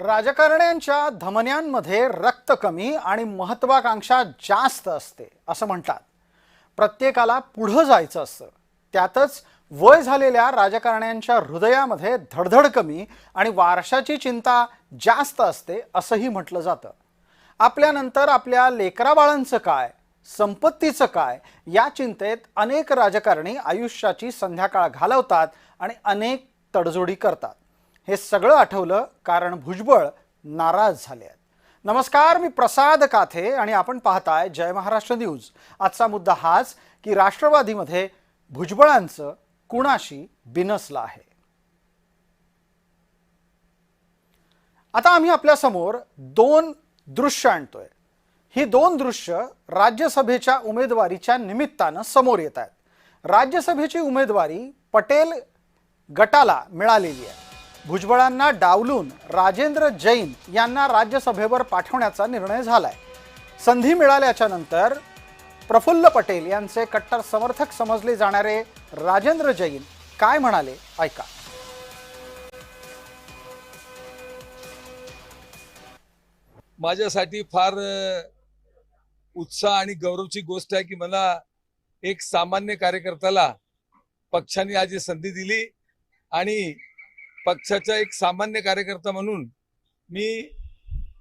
राजकारण्यांच्या धमन्यांमध्ये रक्त कमी आणि महत्वाकांक्षा जास्त असते असं म्हणतात। प्रत्येकाला पुढे जायचं असतं, त्यातच वय झालेल्या राजकारण्यांच्या हृदयामध्ये धडधड कमी आणि वारशाची चिंता जास्त असते असंही म्हटलं जातं। आपल्यानंतर आपल्या लेकराबाळांचं काय, संपत्तीचं काय या चिंतेत अनेक राजकारणी आयुष्याची संध्याकाळ घालवतात आणि अनेक तडजोडी करतात। हे सगळं आठवलं कारण भुजबळ नाराज झाले आहेत। नमस्कार, मी प्रसाद काथे आणि आपण पाहताय जय महाराष्ट्र न्यूज। आजचा मुद्दा हाच की राष्ट्रवादीमध्ये भुजबळांचं कुणाशी बिनसलं आहे। आता आम्ही आपल्या समोर दोन दृश्य आणतोय। ही दोन दृश्य राज्यसभेच्या उमेदवारीच्या निमित्तानं समोर येत आहेत। राज्यसभेची उमेदवारी पटेल गटाला मिळालेली आहे। भुजबळांना डावलून राजेंद्र जैन यांना राज्यसभेवर पाठवण्याचा निर्णय झालाय। संधी मिळाल्याच्या नंतर प्रफुल्ल पटेल यांचे कट्टर समर्थक समजले जाणारे राजेंद्र जैन काय म्हणाले, ऐका। माझ्यासाठी फार उत्साह आणि गौरवची गोष्ट आहे की मला एक सामान्य कार्यकर्त्याला पक्षाने आज ही संधी दिली आणि पक्षाचा एक सामान्य कार्यकर्ता म्हणून मी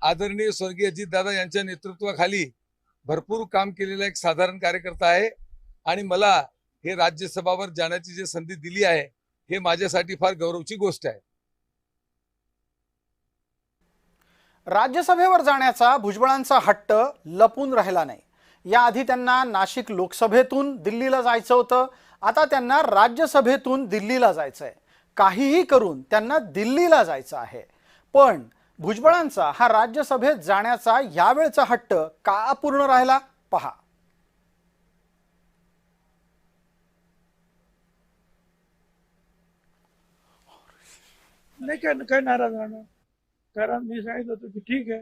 आदरणीय स्वर्गीय अजितदादा यांच्या नेतृत्वाखाली भरपूर काम केलेला एक साधारण कार्यकर्ता आहे आणि मला हे राज्यसभावर जाण्याची जी संधी दिली आहे हे माझ्यासाठी फार गौरवची गोष्ट आहे। राज्यसभेवर जाण्याचा भुजबळांचा हट्ट लपून राहिला नाही। याआधी त्यांना नाशिक लोकसभेतून दिल्लीला जायचं होतं, आता त्यांना राज्यसभेतून दिल्लीला जायचंय। काहीही करून त्यांना दिल्लीला जायचं आहे। पण भुजबळांचा हा राज्यसभेत जाण्याचा यावेळचा हट्ट का अपूर्ण राहिला, पहा। नाही काय नाराज राहणार, कारण मी सांगितलं होतं की ठीक आहे,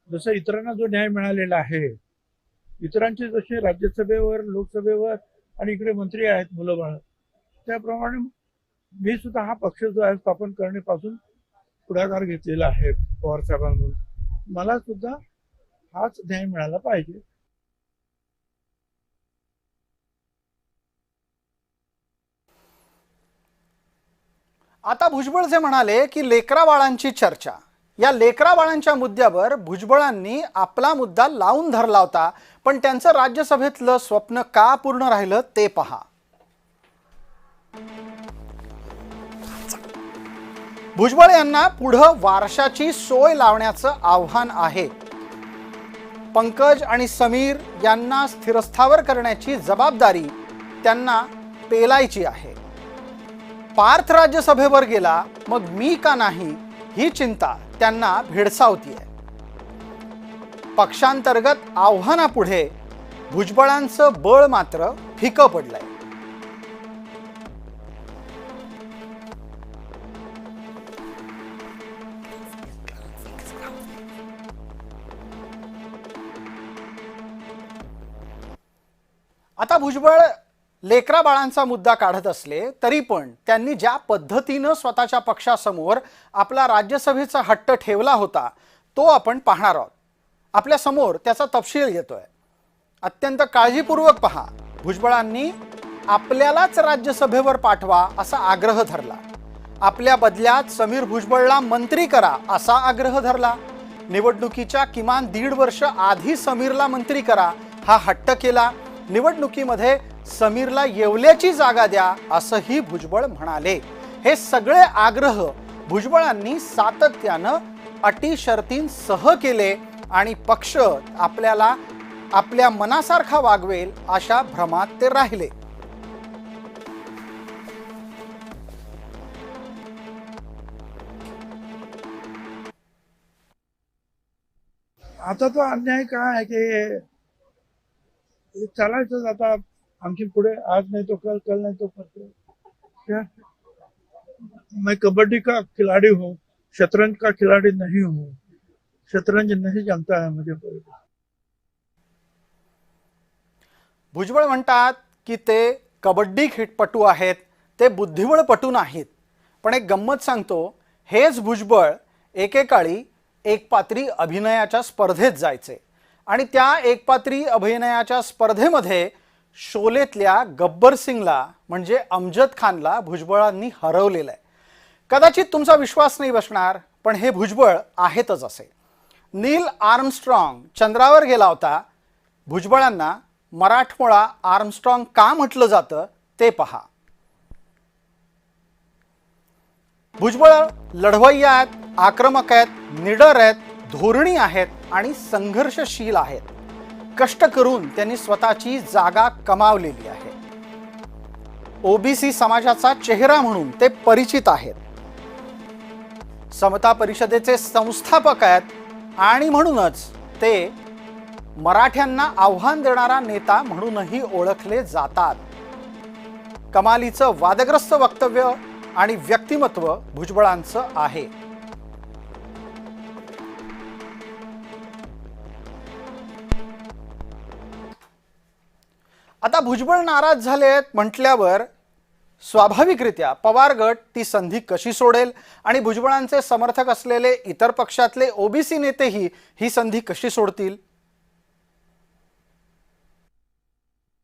जसं इतरांना जो न्याय मिळालेला आहे, इतरांचे जसे राज्यसभेवर लोकसभेवर आणि इकडे मंत्री आहेत मुलं बाळ, त्याप्रमाणे मी सुद्धा हा पक्ष जो आहे स्थापन करण्यापासून पुढाकार घेतलेला आहे पवार साहेबांकडून। मला सुद्धा हाच न्याय मिळाला पाहिजे। आता भुजबळ जे म्हणाले की लेकराबाळांची चर्चा, या लेकराबाळांच्या मुद्द्यावर भुजबळांनी आपला मुद्दा लावून धरला होता, पण त्यांचं राज्यसभेतलं स्वप्न का पूर्ण राहिलं ते पहा। भुजबळ यांना पुढं वारशाची सोय लावण्याचं आव्हान आहे। पंकज आणि समीर यांना स्थिरस्थावर करण्याची जबाबदारी त्यांना पेलायची आहे। पार्थ राज्यसभेवर गेला, मग मी का नाही ही चिंता त्यांना भेडसावतीये। पक्षांतर्गत आव्हानापुढे भुजबळांचं बळ मात्र फिकं पडलंय। आता भुजबळ लेकरा बाळांचा मुद्दा काढत असले तरी पण त्यांनी ज्या पद्धतीनं स्वतःच्या पक्षासमोर आपला राज्यसभेचा हट्ट ठेवला होता तो आपण पाहणार आहोत। आपल्या समोर त्याचा तपशील येतोय, अत्यंत काळजीपूर्वक पहा। भुजबळांनी आपल्यालाच राज्यसभेवर पाठवा असा आग्रह धरला, आपल्या बदल्यात समीर भुजबळला मंत्री करा असा आग्रह धरला, निवडणुकीच्या किमान 1.5 वर्ष आधी समीरला मंत्री करा हा हट्ट केला, निवडणुकीमध्ये समीरला येवल्याची जागा द्या असंही भुजबळ म्हणाले। हे सगळे आग्रह भुजबळांनी सातत्यानं अटी शर्तींसह केले आणि पक्ष आपल्याला आपल्या मनासारखा वागवेल अशा भ्रमात ते राहिले। आता तो अन्याय काय आहे की चालायचं, आता आणखी पुढे आज नहीं तो कल, कल नहीं तो परसों। क्या मैं कबड्डी का खिलाड़ी हूँ, शतरंज का खिलाड़ी नहीं हूँ, शतरंज नहीं जानता है मुझे कोई। भुजबळ म्हणतात की ते कबड्डी खेळपटू आहेत, ते बुद्धिबळपटू नाहीत। पण एक गंमत सांगतो, हेच भुजबळ एकेकाळी एकपात्री अभिनयाच्या स्पर्धेत जायचे आणि त्या एकपात्री अभिनयाच्या स्पर्धेमध्ये शोलेतल्या गब्बर सिंगला म्हणजे अमजद खानला भुजबळांनी हरवलेलं आहे. कदाचित तुमचा विश्वास नाही बसणार, पण हे भुजबळ आहेतच असे. नील आर्मस्ट्रॉंग चंद्रावर गेला होता. भुजबळांना मराठमोळा आर्मस्ट्रॉंग का म्हटलं जातं ते पहा. भुजबळ लढवय्या आहेत, आक्रमक आहेत, निडर आहेत, धोरणी आहेत आणि संघर्षशील आहेत. कष्ट करून त्यांनी स्वतःची जागा कमावलेली आहे. ओबीसी समाजाचा चेहरा म्हणून ते परिचित आहेत. समता परिषदेचे संस्थापक आहेत आणि म्हणूनच ते मराठ्यांना आव्हान देणारा नेता म्हणूनही ओळखले जातात. कमालीचं वादग्रस्त वक्तव्य आणि व्यक्तिमत्व भुजबळांचं आहे. आता भुजबळ नाराज झालेत म्हटल्यावर स्वाभाविकरित्या पवार गट ती संधी कशी सोडेल आणि भुजबळांचे समर्थक असलेले इतर पक्षातले ओबीसी नेतेही ही संधी कशी सोडतील?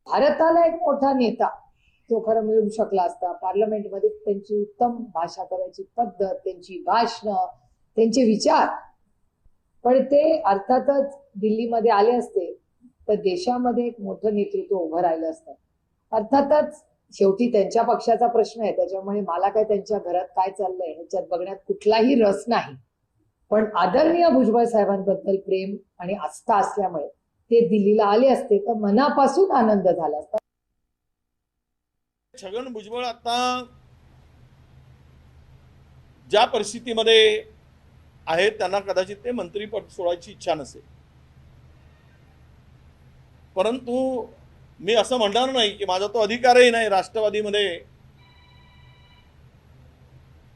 भारताला एक मोठा नेता तो खरं मिळू शकला असता. पार्लमेंटमध्ये त्यांची उत्तम भाषा करायची पद्धत, त्यांची भाषणं, त्यांचे विचार, पण ते अर्थातच दिल्लीमध्ये आले असते तर देशामध्ये एक मोठं नेतृत्व उभं राहिलं असतं. अर्थातच शेवटी त्यांच्या पक्षाचा प्रश्न आहे, त्याच्यामुळे मला काय त्यांच्या घरात काय चाललंय ह्याच्यात बघण्यात कुठलाही रस नाही. पण आदरणीय भुजबळ साहेबांबद्दल प्रेम आणि आस्था असल्यामुळे ते दिल्लीला आले असते तर मनापासून आनंद झाला असता. छगन भुजबळ आता ज्या परिस्थितीमध्ये आहेत त्यांना कदाचित ते मंत्रीपद सोडायची इच्छा नसेल, परंतु मी असं म्हणणार नाही की माझा तो अधिकारही नाही. राष्ट्रवादीमध्ये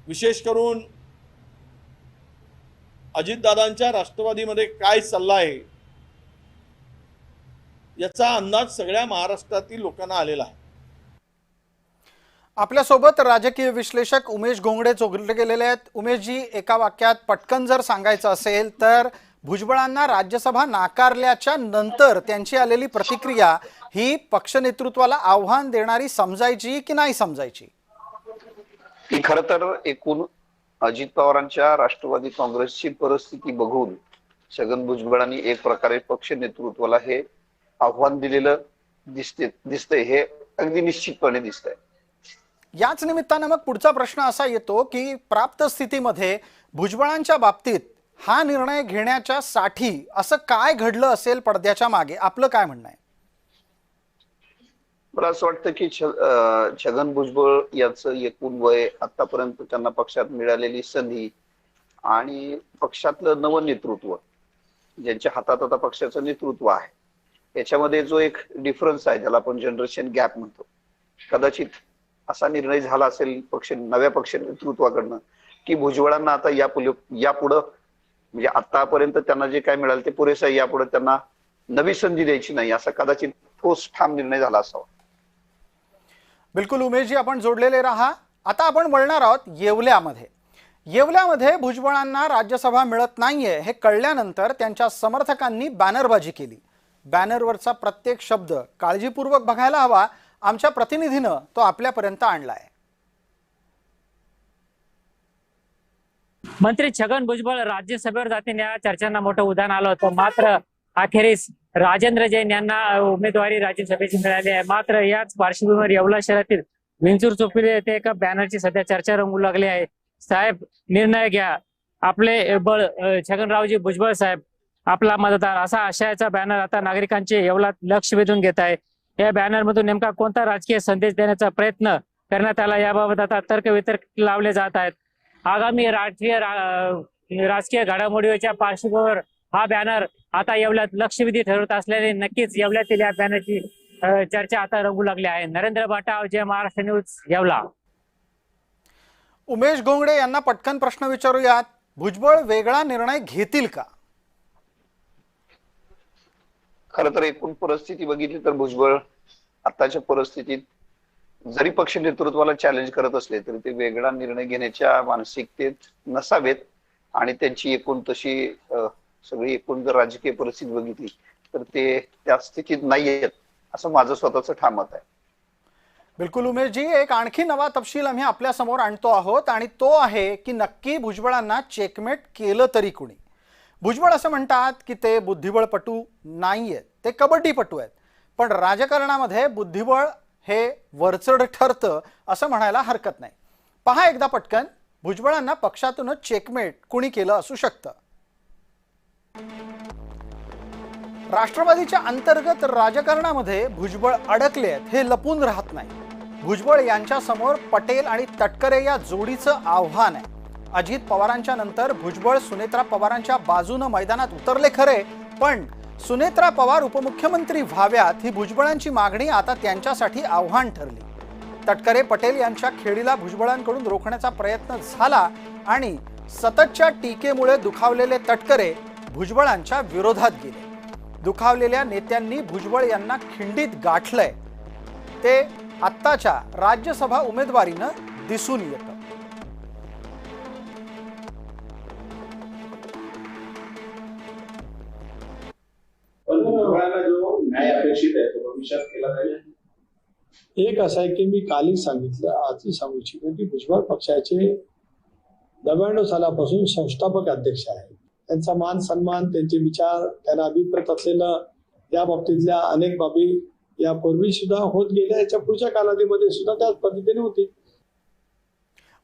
विशेष करून अजितदादांच्या राष्ट्रवादीमध्ये काय चाललं आहे याचा अंदाज सगळ्या महाराष्ट्रातील लोकांना आलेला आहे. आपल्यासोबत राजकीय विश्लेषक उमेश घोंगडे जोडले गेलेले आहेत. उमेशजी, एका वाक्यात पटकन जर सांगायचं असेल तर भुजबळांना राज्यसभा नाकारल्याच्या नंतर त्यांची आलेली प्रतिक्रिया ही पक्ष नेतृत्वाला आव्हान देणारी समजायची की नाही समजायची? ती खरं तर एकूण अजित पवारांच्या राष्ट्रवादी काँग्रेसची परिस्थिती बघून छगन भुजबळांनी एक प्रकारे पक्ष नेतृत्वाला हे आव्हान दिलेलं दिसतंय. हे अगदी निश्चितपणे दिसतंय. याच निमित्तानं मग पुढचा प्रश्न असा येतो की प्राप्त स्थितीमध्ये भुजबळांच्या बाबतीत हा निर्णय घेण्याच्या साठी असं काय घडलं असेल पडद्याच्या मागे? आपलं काय म्हणणं आहे? मला असं वाटतं की छगन भुजबळ याचं एकूण वय, आतापर्यंत त्यांना पक्षात मिळालेली संधी आणि पक्षातलं नवं नेतृत्व, ज्यांच्या हातात आता पक्षाचं नेतृत्व आहे, याच्यामध्ये जो एक डिफरन्स आहे ज्याला आपण जनरेशन गॅप म्हणतो, कदाचित असा निर्णय झाला असेल नव्या पक्ष नेतृत्वाकडनं की भुजबळांना आता यापुढं म्हणजे आतापर्यंत त्यांना जे काय मिळालं ते पुरेसं आहे, यापुढे त्यांना नवी संधी द्यायची नाही, असा कदाचित ठोस ठाम निर्णय झाला असावा. बिलकुल उमेशजी, आपण जोडलेले राहा. आता आपण वळणार आहोत येवल्यामध्ये. येवल्यामध्ये भुजबळांना राज्यसभा मिळत नाहीये हे कळल्यानंतर त्यांच्या समर्थकांनी बॅनरबाजी केली. बॅनरवरचा प्रत्येक शब्द काळजीपूर्वक बघायला हवा. आमच्या प्रतिनिधीनं तो आपल्यापर्यंत आणलाय. मंत्री छगन भुजबळ राज्यसभेवर जातील या चर्चांना मोठं उदाहरण आलं होतं. मात्र अखेरीस राजेंद्र जैन यांना उमेदवारी राज्यसभेची मिळाली आहे. मात्र याच पार्श्वभूमीवर येवला शहरातील विंचूर चौफुली येथे एका बॅनरची सध्या चर्चा रंगू लागली आहे. साहेब, निर्णय घ्या, आपले बळ छगनरावजी भुजबळ साहेब, आपला मतदार, असा आशयाचा बॅनर आता नागरिकांचे येवला लक्ष वेधून घेत आहे. या बॅनरमधून नेमका कोणता राजकीय संदेश देण्याचा प्रयत्न करण्यात आला याबाबत आता तर्कवितर्क लावले जात आहेत. आगामी राजकीय घडामोडीच्या पार्श्वभूमीवर हा बॅनर आता येवल्यात लक्षवेधी ठरवत असल्याने नक्कीच येवल्यातील या बॅनरची चर्चा आता रंगू लागली आहे. नरेंद्र बाटाव, जय महाराष्ट्र न्यूज, येवला. उमेश घोंगडे यांना पटकन प्रश्न विचारूयात. भुजबळ वेगळा निर्णय घेतील का? खरं तर एकूण परिस्थिती बघितली तर भुजबळ आताच्या परिस्थितीत जरी पक्ष नेतृत्वाला चॅलेंज करत असले तरी ते वेगळा निर्णय घेण्याच्या मानसिकतेत नसावेत. आणि त्यांची एकूण तशी सगळी एकूण जर राजकीय परिस्थिती बघितली तर ते त्या स्थितीत नाही आहेत असं माझं स्वतःचं ठाम मत आहे. बिलकुल उमेशजी, एक आणखी नवा तपशील आम्ही आपल्या समोर आणतो आहोत आणि तो आहे की नक्की भुजबळांना चेकमेट केलं तरी कुणी. भुजबळ असं म्हणतात की ते बुद्धिबळपटू नाहीयेत, ते कबड्डीपटू आहेत, पण राजकारणामध्ये बुद्धिबळ हे वरचढ ठरतं असं म्हणायला हरकत नाही. पहा एकदा पटकन भुजबळांना पक्षातूनच चेकमेट कुणी केलं असू शकतं. राष्ट्रवादीच्या अंतर्गत राजकारणामध्ये भुजबळ अडकले आहेत हे लपून राहत नाही. भुजबळ यांच्या समोर पटेल आणि तटकरे या जोडीचं आव्हान आहे. अजित पवारांच्या नंतर भुजबळ सुनेत्रा पवारांच्या बाजूने मैदानात उतरले खरे, पण सुनेत्रा पवार उपमुख्यमंत्री व्हाव्यात ही भुजबळांची मागणी आता त्यांच्यासाठी आव्हान ठरली. तटकरे पटेल यांच्या खेळीला भुजबळांकडून रोखण्याचा प्रयत्न झाला आणि सततच्या टीकेमुळे दुखावलेले तटकरे भुजबळांच्या विरोधात गेले. दुखावलेल्या नेत्यांनी भुजबळ यांना खिंडीत गाठलंय ते आत्ताच्या राज्यसभा उमेदवारीनं दिसून येतं. जो न्याय अपेक्षित आहे तो भविष्यात केला जाईल. एक असं आहे की मी कालही सांगितलं, आजही सांगू इच्छितो की भुजबळ पक्षाचे 99 सालापासून संस्थापक अध्यक्ष आहेत. त्यांचा मान सन्मान, त्यांचे विचार, त्यांना अभिप्रेत असलेलं या बाबतीतल्या अनेक बाबी यापूर्वी सुद्धा होत गेल्या, याच्या पुढच्या कालावधीमध्ये सुद्धा त्याच पद्धतीने होती.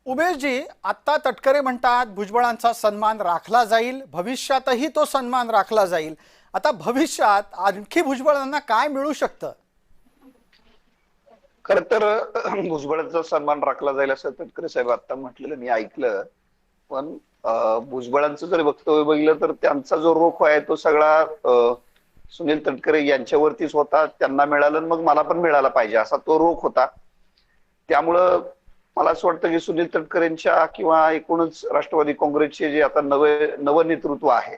उमेशजी, आत्ता तटकरे म्हणतात भुजबळांचा सन्मान राखला जाईल, भविष्यातही तो सन्मान राखला जाईल. आता भविष्यात आणखी भुजबळांना काय मिळू शकतं? खर तर भुजबळांचा सन्मान राखला जाईल असं तटकरे साहेब आता म्हटलेलं मी ऐकलं, पण भुजबळांचं जर वक्तव्य बघितलं तर त्यांचा जो रोख आहे तो सगळा सुनील तटकरे यांच्यावरतीच होता. त्यांना मिळालं मग मला पण मिळाला पाहिजे असा तो रोख होता. त्यामुळं मला असं वाटतं की सुनील तटकरेंच्या किंवा एकूणच राष्ट्रवादी काँग्रेसचे जे आता नवं नेतृत्व आहे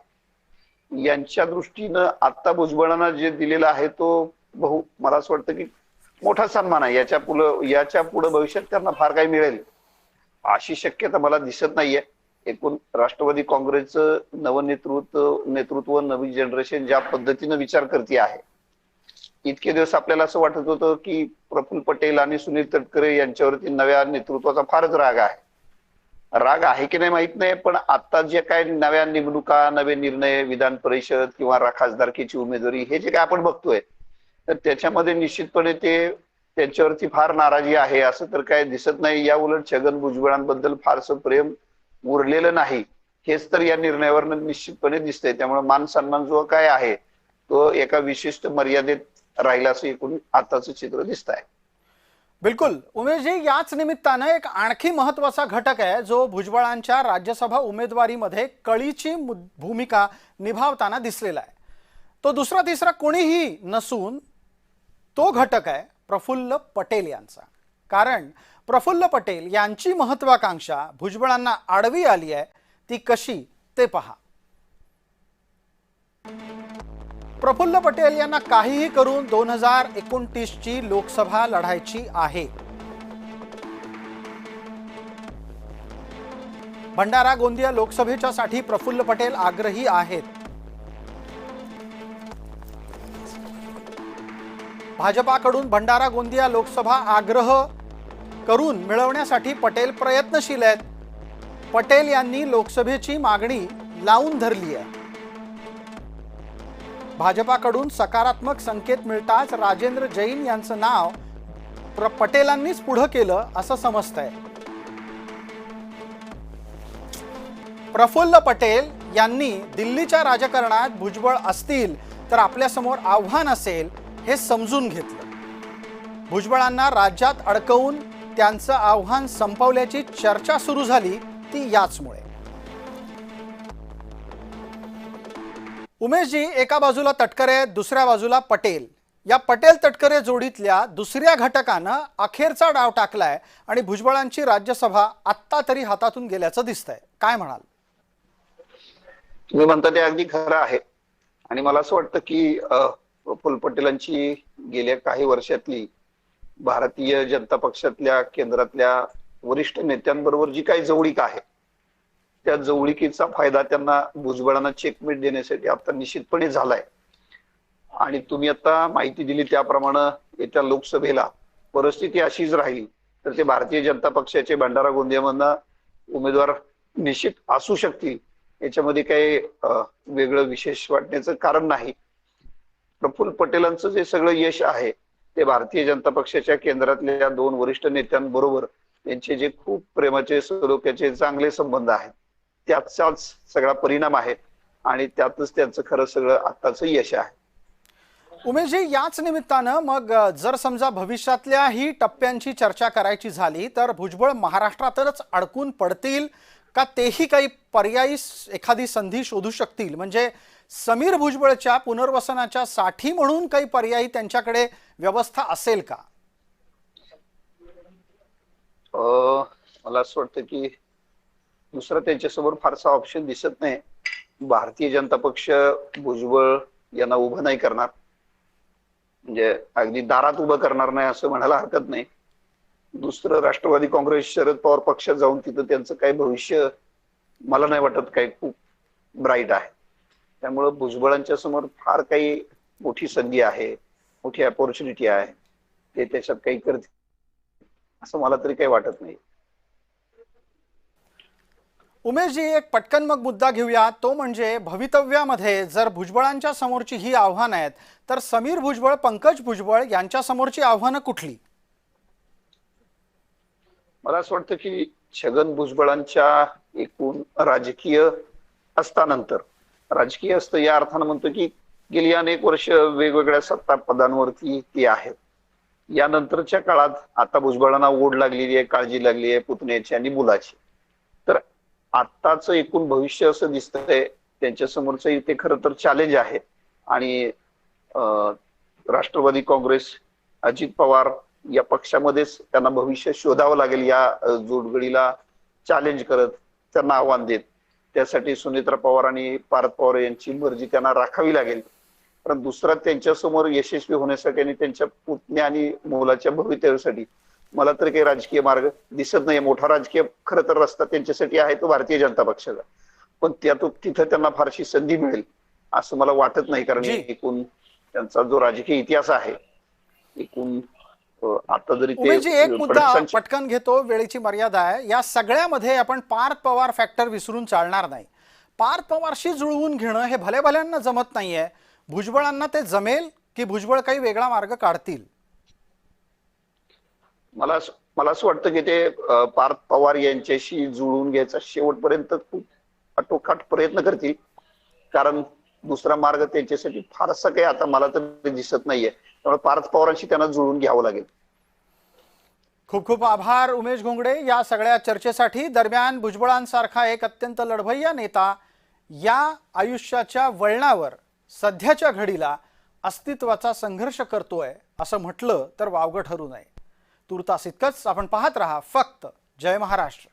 यांच्या दृष्टीनं आता भुजबळांना जे दिलेलं आहे तो मला असं वाटतं की मोठा सन्मान आहे. याच्या पुढे भविष्यात त्यांना फार काही मिळेल अशी शक्यता मला दिसत नाहीये. एकूण राष्ट्रवादी काँग्रेसचं नवं नेतृत्व नवी जनरेशन ज्या पद्धतीनं विचार करते आहे, इतके दिवस आपल्याला असं वाटत होतं की प्रफुल्ल पटेल आणि सुनील तटकरे यांच्यावरती नव्या नेतृत्वाचा फारच राग आहे की नाही माहित नाही, पण आता जे काय नव्या निवडणुका, नवे निर्णय, विधान परिषद किंवा खासदारकीची उमेदवारी हे जे काय आपण बघतोय तर त्याच्यामध्ये निश्चितपणे त्यांच्यावरती फार नाराजी आहे असं तर काय दिसत नाही. या उलट छगन भुजबळांबद्दल फारसं प्रेम उरलेलं नाही हेच तर या निर्णयावर निश्चितपणे दिसतंय. त्यामुळे मान सन्मान जो काय आहे तो एका विशिष्ट मर्यादेत राहिला असं एकूण आताचं चित्र दिसत आहे. बिलकुल उमेशजी, याच निमित्तानं एक आणखी महत्वाचा घटक आहे जो भुजबळांच्या राज्यसभा उमेदवारीमध्ये कळीची भूमिका निभावताना दिसलेला आहे. तो दुसरा तिसरा कोणीही नसून तो घटक आहे प्रफुल्ल पटेल यांचा. कारण प्रफुल्ल पटेल यांची महत्वाकांक्षा भुजबळांना आडवी आली आहे. ती कशी ते पहा. प्रफुल्ल पटेल यांना काहीही करून 2029ची लोकसभा लढायची आहे. भंडारा गोंदिया लोकसभेच्या साठी प्रफुल्ल पटेल आग्रही आहेत. भाजपाकडून भंडारा गोंदिया लोकसभा आग्रह करून मिळवण्यासाठी पटेल प्रयत्नशील आहेत. पटेल यांनी लोकसभेची मागणी लावून धरली आहे. भाजपाकडून सकारात्मक संकेत मिळताच राजेंद्र जैन यांचं नाव पटेलांनीच पुढे केलं असं समजतंय. प्रफुल्ल पटेल यांनी दिल्लीच्या राजकारणात भुजबळ असतील तर आपल्यासमोर आव्हान असेल हे समजून घेतलं. भुजबळांना राज्यात अडकवून त्यांचं आव्हान संपवल्याची चर्चा सुरू झाली ती याचमुळे. उमेशजी, एका बाजूला तटकरे, दुसऱ्या बाजूला पटेल. या पटेल तटकरे जोडीतल्या दुसऱ्या घटकानं अखेरचा डाव टाकलाय आणि भुजबळांची राज्यसभा आत्ता तरी हातातून गेल्याचं दिसतंय. काय म्हणाल? तुम्ही म्हणता ते अगदी खरं आहे आणि मला असं वाटतं की प्रफुल्ल पटेलांची गेल्या काही वर्षातली भारतीय जनता पक्षातल्या केंद्रातल्या वरिष्ठ नेत्यांबरोबर जी काही जवळीक आहे त्या जवळीकीचा फायदा त्यांना भुजबळांना चेकमेट देण्यासाठी आता निश्चितपणे झालाय. आणि तुम्ही आता माहिती दिली त्याप्रमाणे येत्या लोकसभेला परिस्थिती अशीच राहिली तर ते भारतीय जनता पक्षाचे भंडारा गोंदियामधनं उमेदवार निश्चित असू शकतील. याच्यामध्ये काही वेगळं विशेष वाटण्याचं कारण नाही. प्रफुल्ल पटेलांचं जे सगळं यश आहे ते भारतीय जनता पक्षाच्या केंद्रातल्या 2 वरिष्ठ नेत्यांबरोबर त्यांचे जे खूप प्रेमाचे सलोख्याचे चांगले संबंध आहेत त्याचाच सगळा परिणाम आहे आणि त्यातच त्यांचं खरं सगळं आत्ताचं यश आहे. उमेशजी, याच निमित्तानं मग जर समजा भविष्यातल्या ही टप्प्यांची चर्चा करायची झाली तर भुजबळ महाराष्ट्रातच अडकून पडतील का तेही काही पर्यायी एखादी संधी शोधू शकतील? म्हणजे समीर भुजबळच्या पुनर्वसनाच्या साठी म्हणून काही पर्यायी त्यांच्याकडे व्यवस्था असेल का? मला असं वाटतं की दुसरं त्यांच्यासमोर फारसा ऑप्शन दिसत नाही. भारतीय जनता पक्ष भुजबळ यांना उभं नाही करणार, म्हणजे अगदी दारात उभं करणार नाही असं म्हणायला हरकत नाही. दुसरं राष्ट्रवादी काँग्रेस शरद पवार पक्षात जाऊन तिथं त्यांचं काही भविष्य मला नाही वाटत काही खूप ब्राईट आहे. त्यामुळं भुजबळांच्या समोर फार काही मोठी संधी आहे, मोठी अपॉर्च्युनिटी आहे, ते त्याच्यात काही करतील असं मला तरी काही वाटत नाही. उमेशजी, एक पटकन मग मुद्दा घेऊया, तो म्हणजे भवितव्यामध्ये जर भुजबळांच्या समोरची ही आव्हानं आहेत तर समीर भुजबळ, पंकज भुजबळ यांच्या समोरची आव्हानं कुठली? मला असं वाटतं की छगन भुजबळांच्या एकूण राजकीय असतानंतर, राजकीय असतं या अर्थानं म्हणतो की गेली अनेक वर्ष वेगवेगळ्या सत्ता पदांवरती ती आहेत. यानंतरच्या काळात आता भुजबळांना ओढ लागलेली आहे, काळजी लागली आहे पुतण्याची आणि मुलाची. तर आत्ताच एकूण भविष्य असं दिसतंय त्यांच्या समोरचं ते खरं तर चॅलेंज आहे. आणि राष्ट्रवादी काँग्रेस, अजित पवार या पक्षामध्येच त्यांना भविष्य शोधावं लागेल, या जोडगडीला चॅलेंज करत, त्यांना आव्हान देत. त्यासाठी सुनेत्रा पवार आणि पार्थ पवार यांची मर्जी त्यांना राखावी लागेल. पण दुसरा त्यांच्या समोर यशस्वी होण्यासाठी आणि त्यांच्या पुतण्या आणि मुलाच्या भवितव्यासाठी मला तर काही राजकीय मार्ग दिसत नाही. मोठा राजकीय खरं तर रस्ता त्यांच्यासाठी आहे तो भारतीय जनता पक्षाचा, पण त्यातून तिथं त्यांना फारशी संधी मिळेल असं मला वाटत नाही. कारण एकूण त्यांचा जो राजकीय इतिहास आहे, एकूण आता जरी उमेशजी, एक मुद्दा पटकन घेतो, वेळेची मर्यादा आहे. या सगळ्यामध्ये आपण पार्थ पवार फॅक्टर विसरून चालणार नाही. पार्थ पवारशी जुळवून घेणं हे भले भल्यांना जमत नाहीये. भुजबळांना ते जमेल की भुजबळ काही वेगळा मार्ग काढतील? मला असं वाटतं की ते पार्थ पवार यांच्याशी जुळवून घ्यायचा शेवटपर्यंत खूप आटोकाट प्रयत्न करतील. कारण दुसरा मार्ग त्यांच्यासाठी फारसा काही आता मला तर दिसत नाहीये. त्यामुळे पार्थ पवारांशी त्यांना जुळवून घ्यावं लागेल. खूप खूप आभार उमेश घोंगडे या सगळ्या चर्चेसाठी. दरम्यान भुजबळांसारखा एक अत्यंत लढवय्या नेता या आयुष्याच्या वळणावर सध्याच्या घडीला अस्तित्वाचा संघर्ष करतोय असं म्हटलं तर वावगं ठरू नये. तुर्तास इतकंच. आपण पाहत रहा फक्त जय महाराष्ट्र.